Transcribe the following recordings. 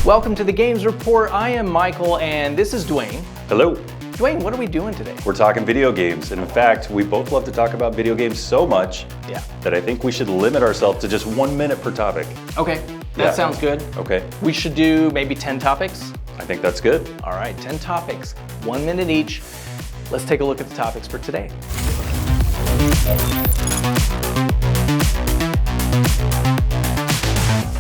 Welcome to the Games Report. I am Michael and this is Dwayne. Hello. Dwayne, what are we doing today? We're talking video games. And in fact, we both love to talk about video games so much that I think we should limit ourselves to just 1 minute per topic. Okay, that sounds good. Okay. We should do maybe 10 topics. I think that's good. All right, 10 topics, 1 minute each. Let's take a look at the topics for today.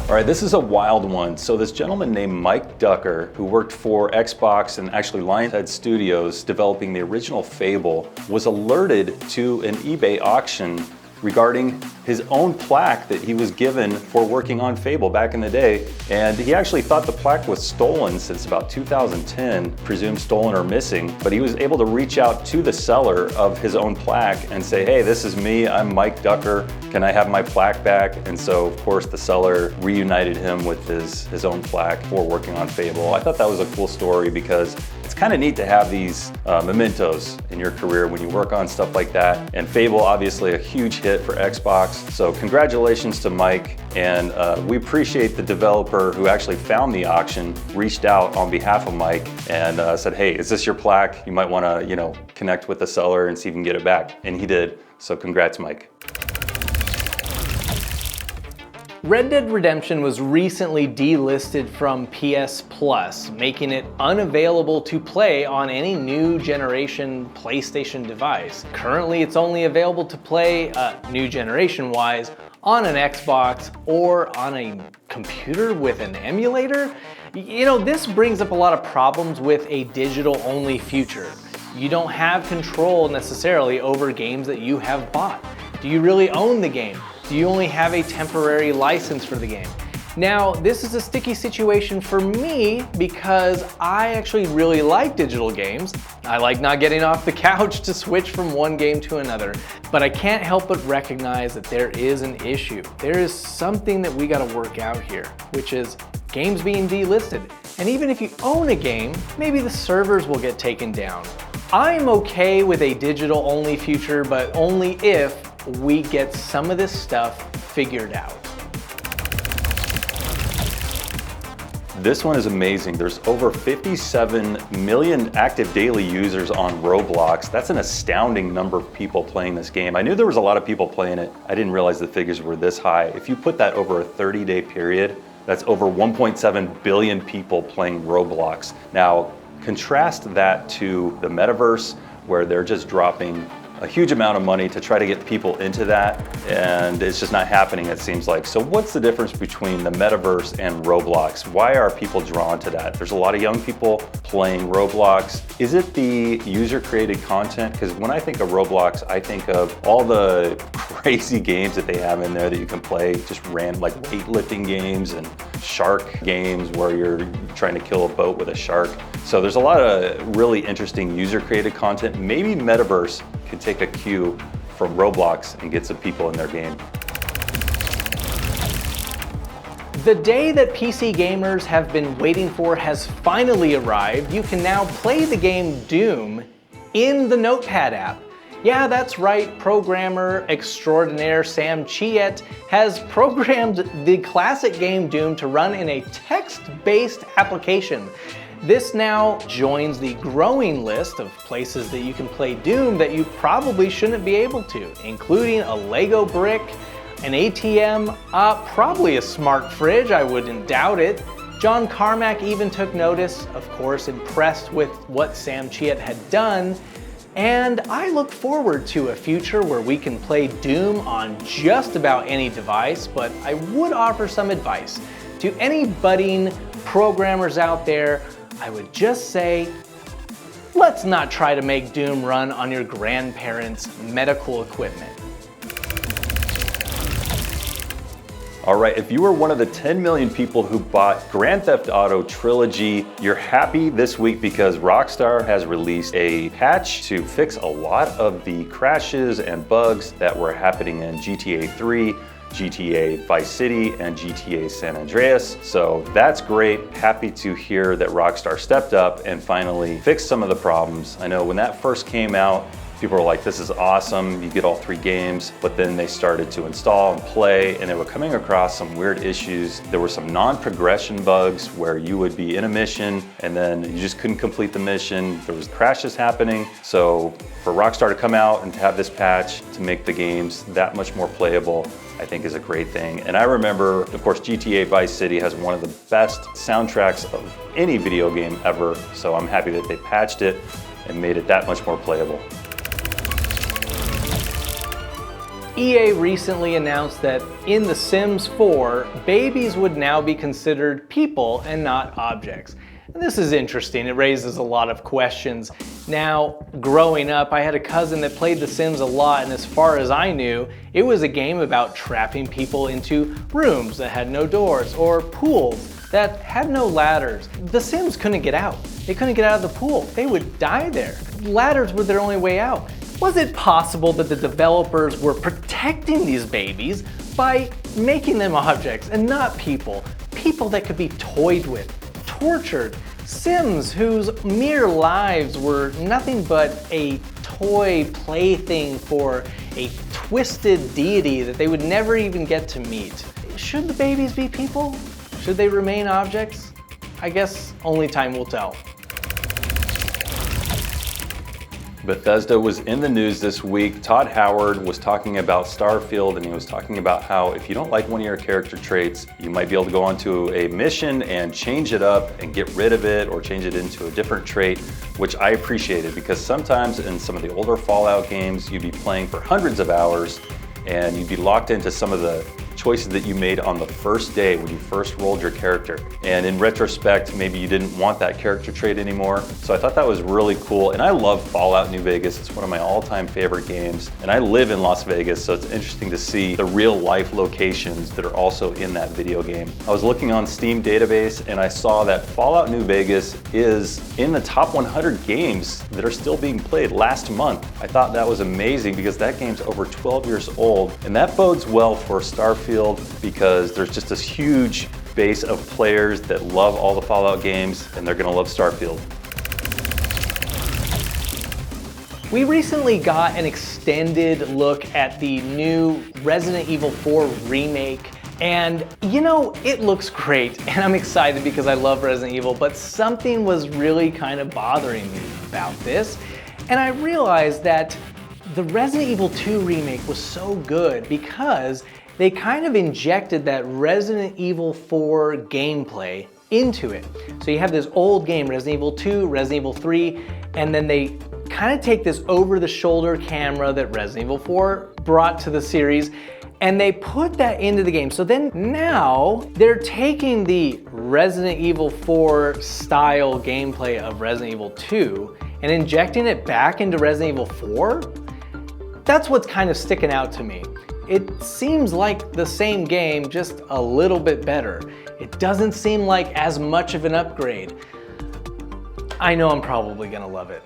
All right, this is a wild one. So this gentleman named Mike Ducker, who worked for Xbox and actually Lionhead Studios developing the original Fable, was alerted to an eBay auction regarding his own plaque that he was given for working on Fable back in the day. And he actually thought the plaque was stolen since about 2010, presumed stolen or missing, but he was able to reach out to the seller of his own plaque and say, hey, this is me, I'm Mike Ducker, can I have my plaque back? And so of course the seller reunited him with his own plaque for working on Fable. I thought that was a cool story because it's kind of neat to have these mementos in your career when you work on stuff like that. And Fable, obviously a huge hit for Xbox. So congratulations to Mike. And we appreciate the developer who actually found the auction, reached out on behalf of Mike and said, hey, is this your plaque? You might want to, connect with the seller and see if you can get it back. And he did. So congrats, Mike. Red Dead Redemption was recently delisted from PS Plus, making it unavailable to play on any new generation PlayStation device. Currently, it's only available to play, new generation-wise, on an Xbox or on a computer with an emulator. This brings up a lot of problems with a digital-only future. You don't have control necessarily over games that you have bought. Do you really own the game? Do you only have a temporary license for the game? Now, this is a sticky situation for me because I actually really like digital games. I like not getting off the couch to switch from one game to another, but I can't help but recognize that there is an issue. There is something that we gotta work out here, which is games being delisted. And even if you own a game, maybe the servers will get taken down. I'm okay with a digital-only future, but only if we get some of this stuff figured out. This one is amazing. There's over 57 million active daily users on Roblox. That's an astounding number of people playing this game. I knew there was a lot of people playing it. I didn't realize the figures were this high. If you put that over a 30-day period, that's over 1.7 billion people playing Roblox. Now, contrast that to the metaverse, where they're just dropping a huge amount of money to try to get people into that, and it's just not happening, it seems like. So what's the difference between the metaverse and Roblox? Why are people drawn to that? There's a lot of young people playing Roblox. Is it the user-created content? Because when I think of Roblox, I think of all the crazy games that they have in there that you can play, just random, like weightlifting games and shark games where you're trying to kill a boat with a shark. So there's a lot of really interesting user-created content. Maybe metaverse could take a cue from Roblox and get some people in their game. The day that PC gamers have been waiting for has finally arrived. You can now play the game Doom in the Notepad app. Yeah, that's right, programmer extraordinaire Sam Chiet has programmed the classic game Doom to run in a text-based application. This now joins the growing list of places that you can play Doom that you probably shouldn't be able to, including a Lego brick, an ATM, probably a smart fridge, I wouldn't doubt it. John Carmack even took notice, of course, impressed with what Sam Chiet had done. And I look forward to a future where we can play Doom on just about any device, but I would offer some advice. To any budding programmers out there, I would just say, let's not try to make Doom run on your grandparents' medical equipment. All right, if you were one of the 10 million people who bought Grand Theft Auto Trilogy, you're happy this week because Rockstar has released a patch to fix a lot of the crashes and bugs that were happening in GTA 3, GTA Vice City, and GTA San Andreas. So that's great. Happy to hear that Rockstar stepped up and finally fixed some of the problems. I know when that first came out, People were like, this is awesome, you get all 3 games, but then they started to install and play, and they were coming across some weird issues. There were some non-progression bugs where you would be in a mission and then you just couldn't complete the mission. There was crashes happening. So for Rockstar to come out and to have this patch to make the games that much more playable, I think is a great thing. And I remember, of course, GTA Vice City has one of the best soundtracks of any video game ever, so I'm happy that they patched it and made it that much more playable. EA recently announced that in The Sims 4, babies would now be considered people and not objects. And this is interesting, it raises a lot of questions. Now, growing up, I had a cousin that played The Sims a lot, and as far as I knew, it was a game about trapping people into rooms that had no doors, or pools that had no ladders. The Sims couldn't get out. They couldn't get out of the pool. They would die there. Ladders were their only way out. Was it possible that the developers were protecting these babies by making them objects and not people? People that could be toyed with, tortured, Sims whose mere lives were nothing but a toy plaything for a twisted deity that they would never even get to meet. Should the babies be people? Should they remain objects? I guess only time will tell. Bethesda was in the news this week. Todd Howard was talking about Starfield, and he was talking about how if you don't like one of your character traits, you might be able to go onto a mission and change it up and get rid of it or change it into a different trait, which I appreciated because sometimes in some of the older Fallout games, you'd be playing for hundreds of hours and you'd be locked into some of the choices that you made on the first day when you first rolled your character. And in retrospect, maybe you didn't want that character trait anymore. So I thought that was really cool. And I love Fallout New Vegas. It's one of my all-time favorite games. And I live in Las Vegas, so it's interesting to see the real life locations that are also in that video game. I was looking on Steam database and I saw that Fallout New Vegas is in the top 100 games that are still being played last month. I thought that was amazing because that game's over 12 years old. And that bodes well for Starfield because there's just this huge base of players that love all the Fallout games and they're gonna love Starfield. We recently got an extended look at the new Resident Evil 4 remake, and you know, it looks great and I'm excited because I love Resident Evil, but something was really kind of bothering me about this, and I realized that the Resident Evil 2 remake was so good because they kind of injected that Resident Evil 4 gameplay into it. So you have this old game, Resident Evil 2, Resident Evil 3, and then they kind of take this over-the-shoulder camera that Resident Evil 4 brought to the series, and they put that into the game. So then now they're taking the Resident Evil 4 style gameplay of Resident Evil 2 and injecting it back into Resident Evil 4? That's what's kind of sticking out to me. It seems like the same game, just a little bit better. It doesn't seem like as much of an upgrade. I know I'm probably gonna love it.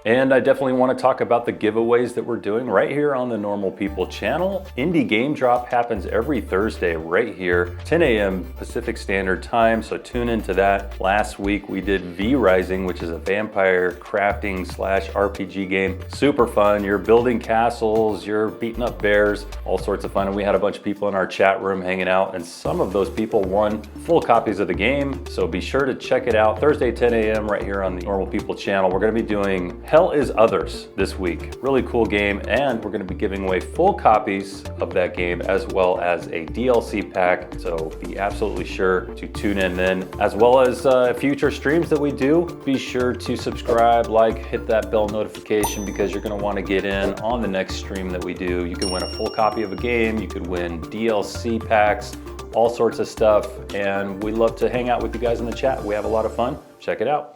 And I definitely want to talk about the giveaways that we're doing right here on the Normal People channel. Indie Game Drop happens every Thursday right here, 10 a.m. Pacific Standard Time, so tune into that. Last week we did V Rising, which is a vampire crafting / RPG game. Super fun. You're building castles, you're beating up bears, all sorts of fun. And we had a bunch of people in our chat room hanging out, and some of those people won full copies of the game. So be sure to check it out Thursday, 10 a.m. right here on the Normal People channel. We're going to be doing Hell is Others this week. Really cool game, and we're going to be giving away full copies of that game as well as a DLC pack, so be absolutely sure to tune in then, as well as future streams that we do. Be sure to subscribe, like, hit that bell notification because you're going to want to get in on the next stream that we do. You can win a full copy of a game, you could win DLC packs, all sorts of stuff, and we love to hang out with you guys in the chat. We have a lot of fun. Check it out.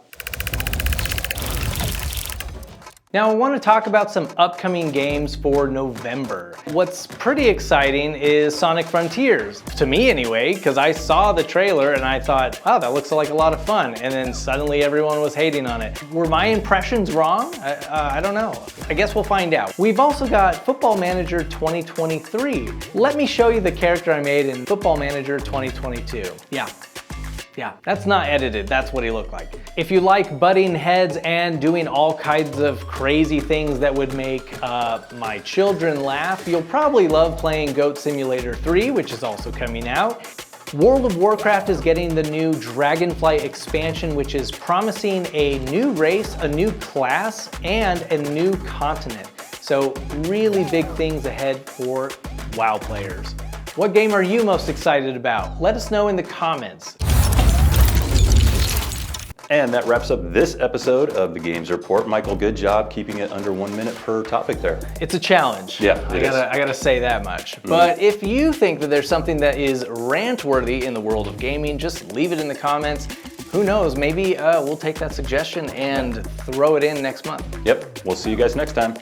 Now I want to talk about some upcoming games for November. What's pretty exciting is Sonic Frontiers, to me anyway, because I saw the trailer and I thought, wow, that looks like a lot of fun, and then suddenly everyone was hating on it. Were my impressions wrong? I don't know. I guess we'll find out. We've also got Football Manager 2023. Let me show you the character I made in Football Manager 2022. Yeah. Yeah, that's not edited, that's what he looked like. If you like butting heads and doing all kinds of crazy things that would make my children laugh, you'll probably love playing Goat Simulator 3, which is also coming out. World of Warcraft is getting the new Dragonflight expansion, which is promising a new race, a new class, and a new continent. So really big things ahead for WoW players. What game are you most excited about? Let us know in the comments. And that wraps up this episode of the Games Report. Michael, good job keeping it under 1 minute per topic there. It's a challenge. Yeah, I gotta say that much. But if you think that there's something that is rant-worthy in the world of gaming, just leave it in the comments. Who knows, maybe we'll take that suggestion and throw it in next month. Yep, we'll see you guys next time.